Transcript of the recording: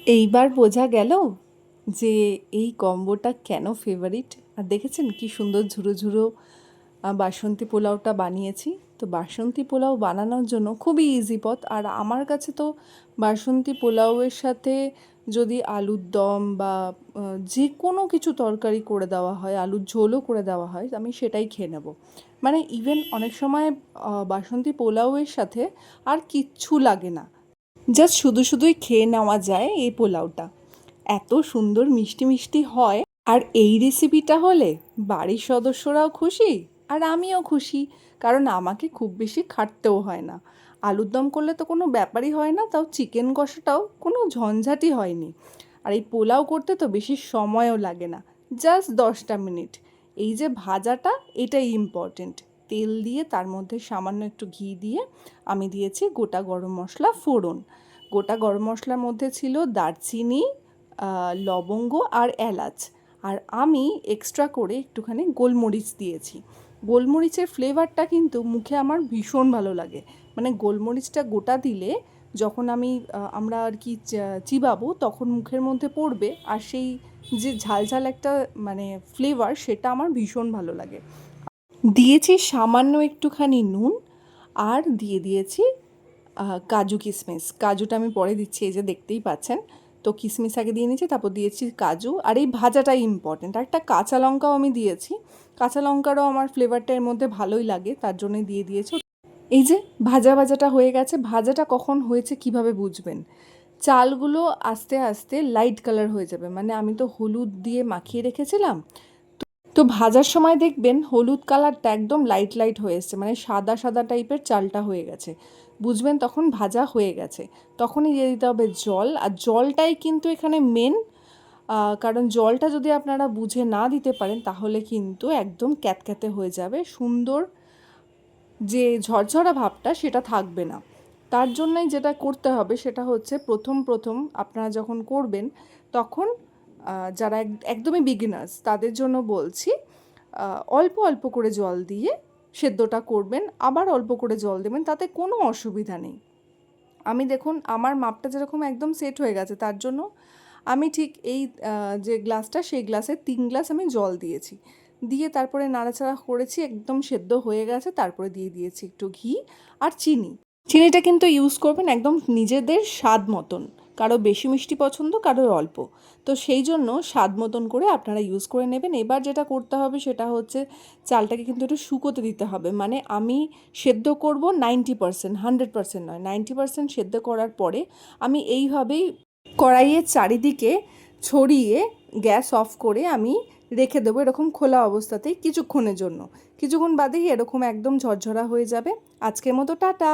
এইবার বোঝা গেল যে এই কম্বোটা কেন ফেভারিট। আর দেখেছেন কি সুন্দর ঝুরো ঝুরো বাসন্তী পোলাওটা বানিয়েছি। তো বাসন্তী পোলাও বানানোর জন্য খুবই ইজি পথ। আর আমার কাছে তো বাসন্তী পোলাওয়ের সাথে যদি আলুর দম বা যে কোনো কিছু তরকারি করে দেওয়া হয়, আলুর ঝোলও করে দেওয়া হয়, আমি সেটাই খেয়ে নেব। মানে ইভেন অনেক সময় বাসন্তী পোলাওয়ের সাথে আর কিচ্ছু লাগে না, জাস্ট শুধু শুধুই খেয়ে নেওয়া যায় এই পোলাওটা। এত সুন্দর মিষ্টি মিষ্টি হয়। আর এই রেসিপিটা হলে বাড়ির সদস্যরাও খুশি আর আমিও খুশি, কারণ আমাকে খুব বেশি খাটতেও হয় না। আলুর দম করলে তো কোনো ব্যাপারই হয় না, তাও চিকেন কষাটাও কোনো ঝঞ্ঝাটই হয়নি। আর এই পোলাও করতে তো বেশি সময়ও লাগে না, জাস্ট 10টা মিনিট। এই যে ভাজাটা, এটাই ইম্পর্টেন্ট। তেল দিয়ে তার মধ্যে সামান্য একটু ঘি দিয়ে আমি দিয়েছি গোটা গরম মশলা ফোড়ন। গোটা গরম মশলার মধ্যে ছিল দারচিনি, লবঙ্গ আর এলাচ। আর আমি এক্সট্রা করে একটুখানি গোলমরিচ দিয়েছি। গোলমরিচের ফ্লেভারটা কিন্তু মুখে আমার ভীষণ ভালো লাগে। মানে গোলমরিচটা গোটা দিলে যখন আমরা আর কি চিবাবো তখন মুখের মধ্যে পড়বে, আর সেই যে ঝাল ঝাল একটা মানে ফ্লেভার, সেটা আমার ভীষণ ভালো লাগে। দিয়েছি সামান্য একটুখানি নুন, আর দিয়ে দিয়েছি কাজু কিশমিশ। কাজুটা আমি পরে দিচ্ছি, এই যে দেখতেই পাচ্ছেন। তো কিশমিশ আগে দিয়ে নিয়েছি, তারপর দিয়েছি কাজু। আর এই ভাজাটাই ইম্পর্টেন্ট। আর একটা কাঁচা লঙ্কাও আমি দিয়েছি। কাঁচা লঙ্কারও আমার ফ্লেভারটা এর মধ্যে ভালোই লাগে, তার জন্যই দিয়ে দিয়েছি। এই যে ভাজাটা হয়ে গেছে। ভাজাটা কখন হয়েছে কিভাবে বুঝবেন? চালগুলো আস্তে আস্তে লাইট কালার হয়ে যাবে, মানে আমি তো হলুদ দিয়ে মাখিয়ে রেখেছিলাম। তো ভাজার সময় দেখবেন হলুদ কালারটা একদম লাইট লাইট হয়ে এসছে, মানে সাদা সাদা টাইপের চালটা হয়ে গেছে। বুঝবেন তখন ভাজা হয়ে গেছে। তখনই দিয়ে দিতে হবে জল। আর জলটাই কিন্তু এখানে মেন, কারণ জলটা যদি আপনারা বুঝে না দিতে পারেন তাহলে কিন্তু একদম ক্যাতক্যাতে হয়ে যাবে, সুন্দর যে ঝরঝরা ভাবটা সেটা থাকবে না। তার জন্যই যেটা করতে হবে সেটা হচ্ছে প্রথম আপনারা যখন করবেন তখন যারা একদমই বিগিনার্স তাদের জন্য বলছি, অল্প অল্প করে জল দিয়ে সেদ্ধটা করবেন, আবার অল্প করে জল দেবেন, তাতে কোনো অসুবিধা নেই। আমি দেখুন আমার মাপটা যেরকম একদম সেট হয়ে গেছে, তার জন্য আমি ঠিক এই যে গ্লাসটা, সেই গ্লাসে 3 গ্লাস আমি জল দিয়েছি। দিয়ে তারপরে নাড়াচাড়া করেছি, একদম সেদ্ধ হয়ে গেছে। তারপরে দিয়ে দিয়েছি একটু ঘি আর চিনি। চিনিটা কিন্তু ইউজ করবেন একদম নিজেদের স্বাদ মতন, কারো বেশি মিষ্টি পছন্দ, কারো অল্প। তো সেই জন্য স্বাদ মতন করে আপনারা ইউজ করে নেবেন। এবার যেটা করতে হবে সেটা হচ্ছে চালটাকে কিন্তু একটু শুকোতে দিতে হবে। মানে আমি সেদ্ধ করব 90%, 100% নয়, 90% সেদ্ধ করার পরে আমি এইভাবেই কড়াইয়ের চারিদিকে ছড়িয়ে গ্যাস অফ করে আমি রেখে দেবো এরকম খোলা অবস্থাতেই কিছুক্ষণের জন্য। কিছুক্ষণ বাদেই এরকম একদম ঝরঝরা হয়ে যাবে। আজকের মতো টাটা।